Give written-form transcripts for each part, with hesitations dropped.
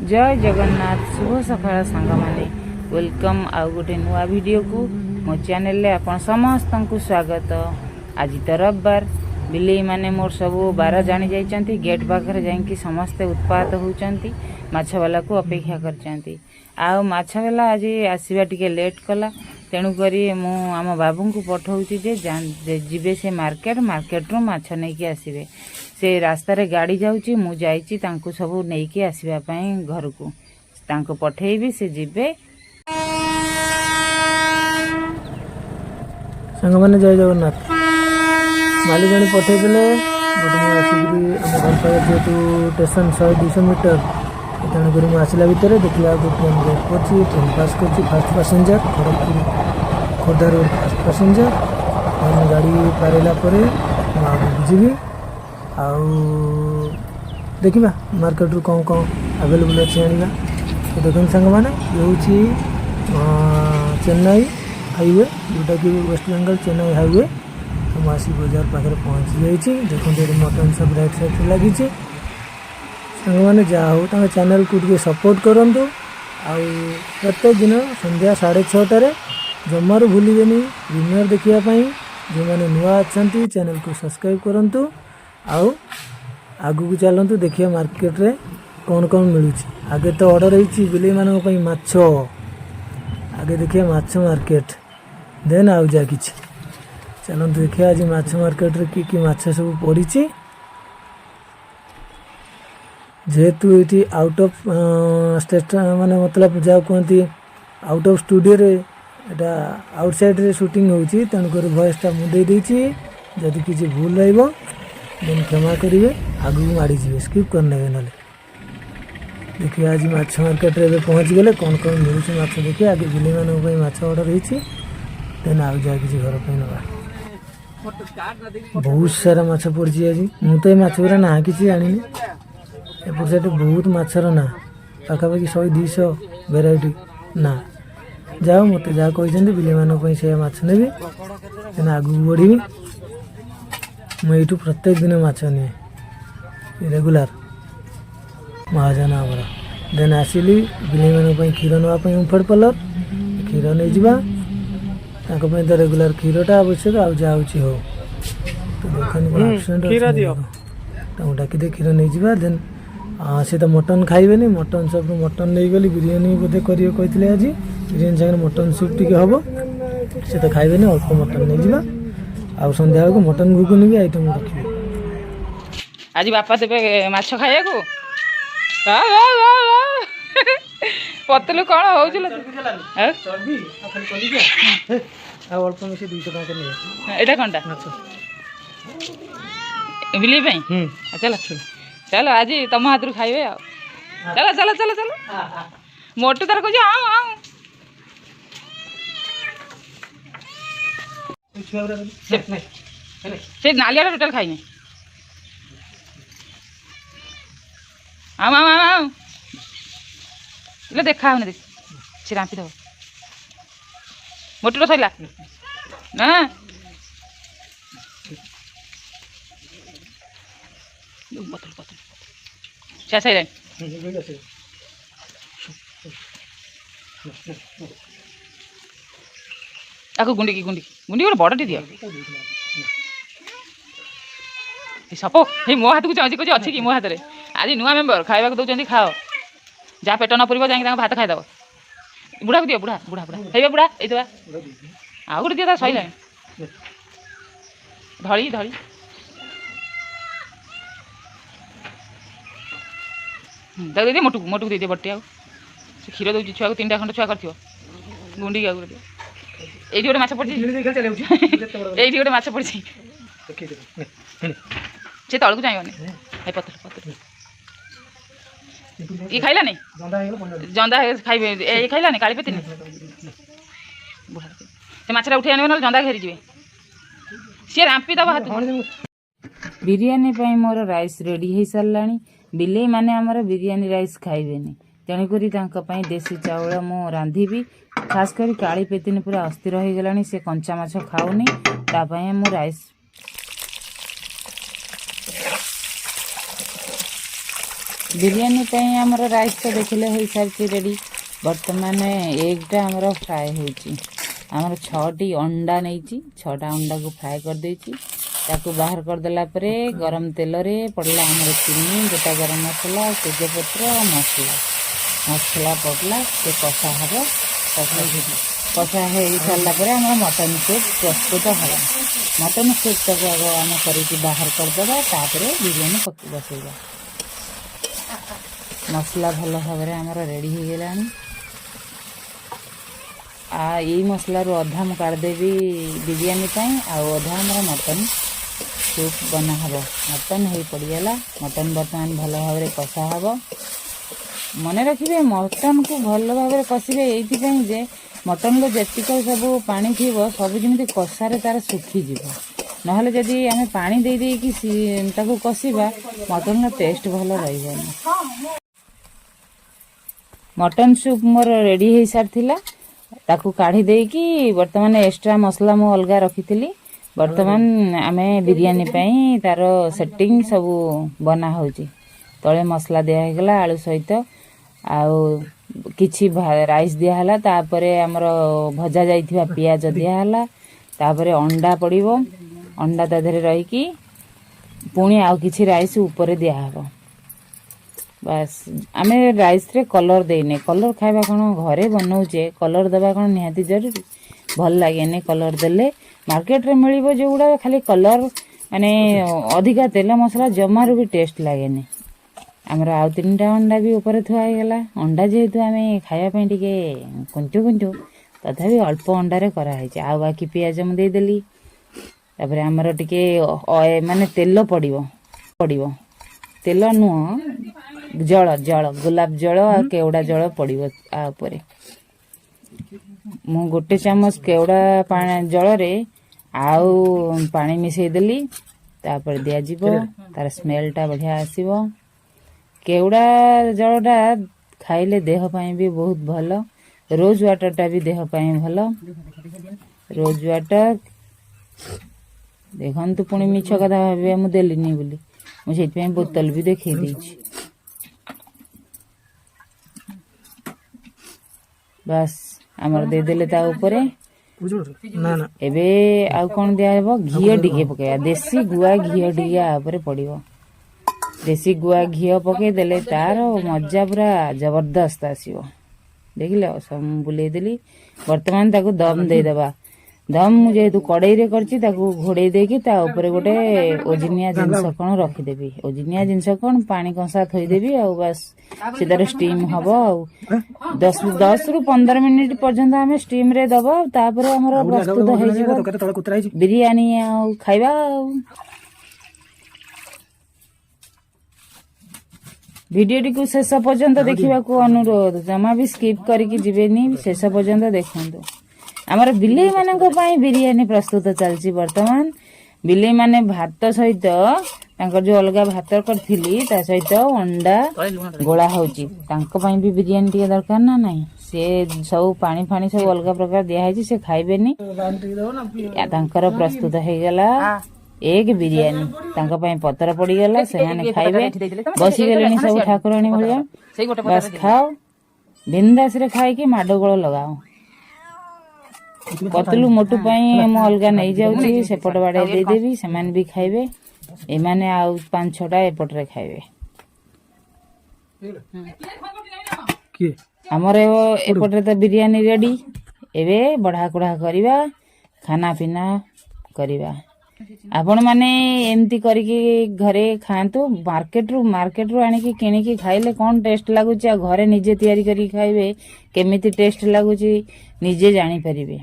जय जगन्नाथ शुभ सकाळ सांग माने वेलकम आउ गोटे नुआ वीडियो को मो चैनल रे आपण समस्त को स्वागत। आज तो रविवार बिलेई माने मोर सब बार जानी जाइचंती गेट पाखरे जाइंकी समस्त उत्पात होउचंती माछ वाला को अपेक्षा करचंती। आ माछ वाला आज आसीबा टिके लेट कला तेणु करी मु आम बाबू को पठाउची जे जिबे से मार्केट रो माछ नै के आसीबे। से रास्ता रे गाड़ी जाउची मु जाइची तांको सब नै के आसीबा पई घर को तांको पठेइबी से जिबे। सांग माने जय जगन्नाथ मालिक जन पठे देले बट मु आसिकरी हम घर पाए जेतु स्टेशन 100-200 मीटर तेणु करी मु आसिला भितर देखला गो ट्रेन गेट पछि ट्रेन पास करछि fast passenger Kharagpur Khordha road fast passenger हम गाड़ी पारेला परे मा बुझिबी आउ देखिबा मार्केट रू कौन कौन अवेलेबल अछि आनिबा। तो देखन संग माने ये होछि चेन्नई हाईवे जोटा कि वेस्ट बेंगल चेन्नई हाईवे हम आसी बाजार पाखे पहुँच जाइए। देखो मटन सब राइट साइड लगी सांग मैंने जहाँ हो तक चैनल को टे सपोर्ट करूँ। आउ प्रत्येक दिन संध्या 6:30 जमार भूलेनि विनर देखापी जो मैंने नुआ अच्छा चैनल को सब्सक्राइब करूँ। आउ आगू को चलतु देखिए मार्केट रे कौन कौन मिलूँ। आगे तो ऑर्डर होती बिलेई मानक माछ आगे देखिए माछ मार्केट देन आउ जा कि चलते देखिए आज माछ मार्केट रे कि माछ सब पड़ी जेहेतु ये आउट ऑफ स्टेट माने मतलब जहाँ कहती आउट ऑफ स्टूडियो रे एटा आउटसाइड रे शूटिंग होची तेणुक भॉइसटा मुझे देती जदि किसी भूल रही देन क्षमा करेंगे आगू माड़ी जी स्किप करने ना। देखिए आज माछ मार्केट रे पहुँच गले कौन कौन मिलूँ माछ देखिए आगे बिलेई मानक माछ ऑर्डर होती देन आउ जा कि घर पे नवा बहुत सारा माछ पड़ी आज मु तो माछ गुरा ना कि आनी एपट साइड बहुत माछर ना पाखापाखि 100-200 भेराइटी ना जाओ मत जहाँ कहते बिलेई मानक से माछ नेबी देन आगू बढ़ी मुझे प्रत्येक दिन माछ निए रेगुलार महाजन आमर देन आसिली बिलेई मानक क्षीर नापी ओमफेड पार्लर क्षीर नहीं जावा तो रेगुलर क्षीरटा आवश्यक आ जाऊँगी हो तो देखनी डाकी दे क्षीर नहीं जावा देन से तो मटन खाइबे मटन सब मटन नहीं गली बिरियानी बोधे करिए कहते आज बिरियानी सागर मटन सूप टी हम से तो खाइबे अल्प मटन नहीं जावा आ संध्या को मटन घुगुनी भी आइटम रखिए। आज बापा देवे माछ खाइया को पतलू कौन हो अल्प मिसे 200 टका नहीं एटा कोनटा बिलेई भाई चलो चलो आज तुम हाथ रू खाइबे आ चलो चलो चलो चलो मोटू तार को हाँ से नालिया टोटल खाइने आम आम आम आम इला देखा होने देख से रांपी दब मोटू सैला ना बतल बतल से सैला आको गुंडी की गुंडी गुंडी गोटे बड़टी दियो सपो हे मो हाथ को चाहूँ कह अच्छी कि मो हाथ में आज नुआ मेम्बर खावा दौरान खाओ जहाँ पेट न पड़ो जाए भात खाईदेव बुढ़ा को दियो बुढ़ा बुढ़ा बुढ़ा हे बुढ़ा ये आउ गोटे दियो सैला धड़ी धड़ी दे मोटू मोटू को दे बटे आउ क्षीर दूसरी छुआ को 3टा खंड छुआ कर गुंडी आउ गोटे ये गोटे माछ पड़ी ये गोटे माछ पड़ी से तल को चाहिए पतर पतर ये खाइला नहीं जंदा खाइबे ये खाइला नहीं काली पेती बुढ़ा से माछरा उठे आने ना जंदा घेरी जी सी रांपी दब हाथ। बिरियानी पाई मोर राइस रेडी हो सारा बिलेई माने आमर बिरियानी राइस खाइबेनी तेणुक देसी चाउल मु रांधिबी खास करी काली पेतिनी पूरा अस्थिर हो गलानी से कंचा माछ खाऊनी तापाई मु राइस बिरयानी ପାଇଁ ଆମର ରାଇସ୍ ତ ଦେଖିଲେ ହୋଇସାରିଛି ରେଡ଼ି। ବର୍ତ୍ତମାନ ଏଗ୍ଟା ଆମର ଫ୍ରାଏ ହେଉଛି। ଆମର 6ଟି ଅଣ୍ଡା ନେଇଛି, 6ଟା ଅଣ୍ଡାକୁ ଫ୍ରାଏ କରିଦେଇଛି। ତାକୁ ବାହାର କରିଦେଲା ପରେ ଗରମ ତେଲରେ ପଡ଼ିଲା ଆମର ଚିନି, ଗୋଟା ଗରମ ମସଲା, ତେଜପତ୍ର, ମସଲା ପଡ଼ିଲା, ସେ କଷା ହେବ। କଷା ହେଇସାରିଲା ପରେ ଆମର ମଟନ୍ ସୁପ୍ ପ୍ରସ୍ତୁତ ହେବ। ମଟନ୍ ସୁପ୍ଟାକୁ ଆଗ ଆମେ କରିକି ବାହାର କରିଦେବା, ତାପରେ ବିରିୟାନୀ ବସେଇବା। ମସଲା ଭଲ ଭାବରେ ଆମର ରେଡ଼ି ହେଇଗଲାଣି। ଏଇ ମସଲାରୁ ଅଧା ମୁଁ କାଢ଼ିଦେବି ବିରିୟାନୀ ପାଇଁ, ଆଉ ଅଧା ଆମର ମଟନ୍ ସୁପ୍ ବନା ହେବ। ମଟନ୍ ହେଇ ପଡ଼ିଗଲା। ମଟନ୍ ବର୍ତ୍ତମାନ ଭଲ ଭାବରେ କଷା ହେବ। ମନେ ରଖିବେ ମଟନ୍କୁ ଭଲ ଭାବରେ କଷିବେ ଏଇଥିପାଇଁ ଯେ ମଟନ୍ର ଯେତିକ ସବୁ ପାଣି ଥିବ ସବୁ ଯେମିତି କଷାରେ ତାର ଶୁଖିଯିବ। ନହେଲେ ଯଦି ଆମେ ପାଣି ଦେଇକି ତାକୁ କଷିବା ମଟନ୍ର ଟେଷ୍ଟ ଭଲ ରହିବନି। ମଟନ୍ ସୁପ୍ ମୋର ରେଡ଼ି ହେଇସାରିଥିଲା। ତାକୁ କାଢ଼ି ଦେଇକି ବର୍ତ୍ତମାନ ଏକ୍ସଟ୍ରା ମସଲା ମୁଁ ଅଲଗା ରଖିଥିଲି। ବର୍ତ୍ତମାନ ଆମେ ବିରିୟାନୀ ପାଇଁ ତାର ସେଟିଂ ସବୁ ବନା ହେଉଛି। ତଳେ ମସଲା ଦିଆ ହେଇଗଲା ଆଳୁ ସହିତ, ଆଉ କିଛି ରାଇସ୍ ଦିଆହେଲା, ତାପରେ ଆମର ଭଜା ଯାଇଥିବା ପିଆଜ ଦିଆହେଲା, ତାପରେ ଅଣ୍ଡା ପଡ଼ିବ। ଅଣ୍ଡା ତା ଦେହରେ ରହିକି ପୁଣି ଆଉ କିଛି ରାଇସ୍ ଉପରେ ଦିଆହେବ। ବାସ୍ ଆମେ ରାଇସ୍ରେ କଲର୍ ଦେଇନେ। କଲର୍ ଖାଇବା କ'ଣ ଘରେ ବନାଉଛେ, କଲର୍ ଦେବା କ'ଣ ନିହାତି ଜରୁରୀ? ଭଲ ଲାଗେନି କଲର୍ ଦେଲେ। ମାର୍କେଟରେ ମିଳିବ ଯେଉଁଗୁଡ଼ାକ ଖାଲି କଲର୍, ମାନେ ଅଧିକା ତେଲ ମସଲା, ଜମାରୁ ବି ଟେଷ୍ଟ ଲାଗେନି। ଆମର ଆଉ 3ଟା ଅଣ୍ଡା ବି ଉପରେ ଥୁଆ ହେଇଗଲା। ଅଣ୍ଡା ଯେହେତୁ ଆମେ ଖାଇବା ପାଇଁ ଟିକେ କୁଞ୍ଚୁ ତଥାପି ଅଳ୍ପ ଅଣ୍ଡାରେ କରାହେଇଛି। ଆଉ ବାକି ପିଆଜ ମୁଁ ଦେଇଦେଲି। ତାପରେ ଆମର ଟିକେ ମାନେ ତେଲ ପଡ଼ିବ। ତେଲ ନୁହଁ, ଜଳ ଗୋଲାପ ଜଳ ଆଉ କେଉଡ଼ା ଜଳ ପଡ଼ିବ ଆ ଉପରେ। ମୁଁ 1 ଚାମଚ କେଉଡ଼ା ଜଳରେ ଆଉ ପାଣି ମିଶାଇଦେଲି। ତାପରେ ଦିଆଯିବ, ତାର ସ୍ମେଲ୍ଟା ବଢ଼ିଆ ଆସିବ। କେଉଡ଼ା ଜଳଟା ଖାଇଲେ ଦେହ ପାଇଁ ବି ବହୁତ ଭଲ। ରୋଜ୍ ୱାଟରଟା ବି ଦେହ ପାଇଁ ଭଲ। ରୋଜ୍ ୱାଟର ଦେଖନ୍ତୁ, ପୁଣି ମିଛ କଥା ଭାବିବେ ମୁଁ ଦେଲିନି ବୋଲି। ମୁଁ ସେଇଥିପାଇଁ ବୋତଲ ବି ଦେଖେଇ ଦେଇଛି। ବାସ୍ ଆମର ଦେଇଦେଲେ ତା ଉପରେ। ଏବେ ଆଉ କ'ଣ ଦିଆହେବ? ଘିଅ ଟିକେ ପକେଇବା। ଦେଶୀ ଗୁଆ ଘିଅ ଟିକେ ଆ ଉପରେ ପଡ଼ିବ। ଦେଶୀ ଗୁଆ ଘିଅ ପକେଇଦେଲେ ତାର ମଜା ପୁରା ଜବରଦସ୍ତ ଆସିବ। ଦେଖିଲେ ସବୁ ବୁଲେଇଦେଲି। ବର୍ତ୍ତମାନ ତାକୁ ଦମ୍ ଦେଇଦେବା। ଦମ୍ ମୁଁ ଯେହେତୁ କଡ଼େଇରେ କରିଛି, ତାକୁ ଘୋଡ଼େଇ ଦେଇକି ତା ଉପରେ ଗୋଟେ ଓଜନିଆ ଜିନିଷ କ'ଣ ରଖିଦେବି। ଓଜନିଆ ଜିନିଷ କ'ଣ, ପାଣି କଂସା ଥୋଇଦେବି। ଆଉ ବାସ୍ ସେ ତାର ଷ୍ଟିମ୍ ହେବ। ଆଉ 10ରୁ 15 ମିନିଟ୍ ପର୍ଯ୍ୟନ୍ତ ଆମେ ଷ୍ଟିମ୍ରେ ଦେବା। ତାପରେ ଆମର ପ୍ରସ୍ତୁତ ହେଇଯିବ ବିରିୟାନୀ। ଆଉ ଖାଇବା। ଆଉ ଭିଡ଼ିଓଟିକୁ ଶେଷ ପର୍ଯ୍ୟନ୍ତ ଦେଖିବାକୁ ଅନୁରୋଧ। ଜମା ବି ସ୍କିପ୍ କରିକି ଯିବେନି, ଶେଷ ପର୍ଯ୍ୟନ୍ତ ଦେଖନ୍ତୁ। ଆମର ବିଲେଇମାନଙ୍କ ପାଇଁ ବିରିୟାନୀ ପ୍ରସ୍ତୁତ ଚାଲିଛି ବର୍ତ୍ତମାନ। ବିଲେଇମାନେ ଭାତ ସହିତ, ତାଙ୍କର ଯେଉଁ ଅଲଗା ଭାତ କରିଥିଲି ତା ସହିତ ଅଣ୍ଡା ଗୋଳା ହେଉଛି। ତାଙ୍କ ପାଇଁ ବି ବିରିୟାନୀ ଟିକେ ଦରକାର ନା ନାହିଁ? ସେ ସବୁ ପାଣି ସବୁ ଅଲଗା ପ୍ରକାର ଦିଆହେଇଛି, ସେ ଖାଇବେନି। ତାଙ୍କର ପ୍ରସ୍ତୁତ ହେଇଗଲା ଏଗ୍ ବିରିୟାନୀ। ତାଙ୍କ ପାଇଁ ପତ୍ର ପଡ଼ିଗଲା, ସେମାନେ ଖାଇବେ। ବସିଗଲେଣି ସବୁ ଠାକୁରାଣୀ ଭଳିଆ। ବାସ୍ ଖାଅ, ବିନ୍ଦାସରେ ଖାଇକି ମାଡ଼ଗୋଳ ଲଗାଅ। ପତଲୁ ମୋଟୁ ପାଇଁ ମୁଁ ଅଲଗା ନେଇଯାଉଛି, ସେପଟ ବାଡ଼େ ଦେଇଦେବି, ସେମାନେ ବି ଖାଇବେ। ଏମାନେ ଆଉ 5-6ଟା ଏପଟରେ ଖାଇବେ। ଆମର ଏପଟରେ ତ ବିରିୟାନୀ ରେଡ଼ି। ଏବେ ବଢ଼ା କୁଢ଼ା କରିବା, ଖାନା ପିନା କରିବା। ଆପଣମାନେ ଏମିତି କରିକି ଘରେ ଖାଆନ୍ତୁ। ମାର୍କେଟରୁ ଆଣିକି କିଣିକି ଖାଇଲେ କ'ଣ ଟେଷ୍ଟ ଲାଗୁଛି, ଆଉ ଘରେ ନିଜେ ତିଆରି କରିକି ଖାଇବେ କେମିତି ଟେଷ୍ଟ ଲାଗୁଛି ନିଜେ ଜାଣିପାରିବେ।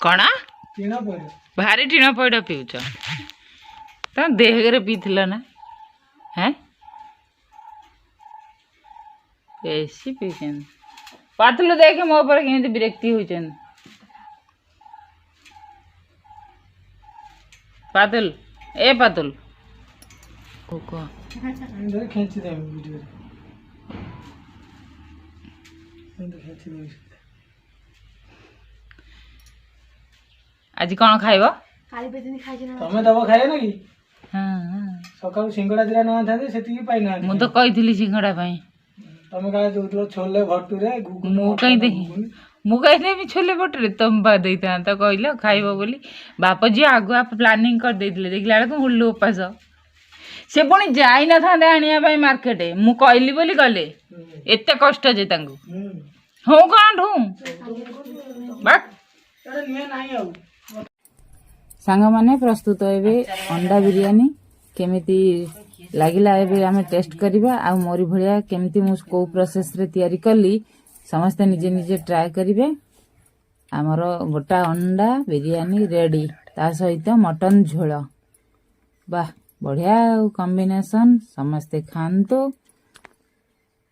କ'ଣ ଭାରି ଟିଣ ପଇଡ଼ ପିଉଛ? ତମ ଦେହରେ ପିଇଥିଲ ନା? ବେଶୀ ପିଇଛନ୍ତି। ପାତଲୁ ଦେଖେ ମୋ ଉପରେ କେମିତି ବିରକ୍ତି ହଉଛନ୍ତି। ପାତଲ, ଏ ପାତଲ ଆଜି କ'ଣ ଖାଇବ? ତମେ ଦବ ଖାଇବ ନା କି? ହଁ ସକାଳୁ ସିଙ୍ଗଡ଼ା ଦିଟା ନ ଆଣିଥାନ୍ତେ ସେତିକି ପାଇନାହାନ୍ତି। ମୁଁ ତ କହିଥିଲି ସିଙ୍ଗଡ଼ା ପାଇଁ। ତମେ କାଳେ ଦଉଥିଲ ଛୋଲେ ଭଟୁରେ ଘୁଗୁନି, ମୁଁ ମଟନ କାହିଁ ଘୁଗୁନି। ମୁଁ କାହିଁ ଦେବି ଛୋଲେ ବଟରେ, ତମ ବା ଦେଇଥାନ୍ତ କହିଲ ଖାଇବ ବୋଲି। ବାପ ଝିଅ ଆଗୁଆ ପ୍ଲାନିଂ କରିଦେଇଥିଲେ, ଦେଖିଲା ବେଳକୁ ହୁଳୁ ଉପାସ। ସେ ପୁଣି ଯାଇନଥାନ୍ତେ ଆଣିବା ପାଇଁ ମାର୍କେଟ, ମୁଁ କହିଲି ବୋଲି ଗଲେ। ଏତେ କଷ୍ଟ ଯେ ତାଙ୍କୁ ହଉ କ'ଣ ଢୁ ସାଙ୍ଗମାନେ ପ୍ରସ୍ତୁତ ଏବେ ଅଣ୍ଡା ବିରିୟାନୀ କେମିତି ଲାଗିଲା ଏବେ ଆମେ ଟେଷ୍ଟ କରିବା। ଆଉ ମୋରି ଭଳିଆ କେମିତି ମୁଁ କେଉଁ ପ୍ରୋସେସରେ ତିଆରି କଲି ସମସ୍ତେ ନିଜେ ନିଜେ ଟ୍ରାଏ କରିବେ। ଆମର ଗୋଟା ଅଣ୍ଡା ବିରିୟାନୀ ରେଡ଼ି, ତା ସହିତ ମଟନ ଝୋଳ। ବାଃ ବଢ଼ିଆ ଆଉ କମ୍ବିନେସନ୍। ସମସ୍ତେ ଖାଆନ୍ତୁ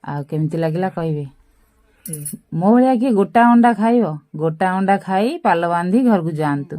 ଆଉ କେମିତି ଲାଗିଲା କହିବେ। ମୋ ଭଳିଆ କିଏ ଗୋଟା ଅଣ୍ଡା ଖାଇବ? ଗୋଟା ଅଣ୍ଡା ଖାଇ ପାଲ ବାନ୍ଧି ଘରକୁ ଯାଆନ୍ତୁ।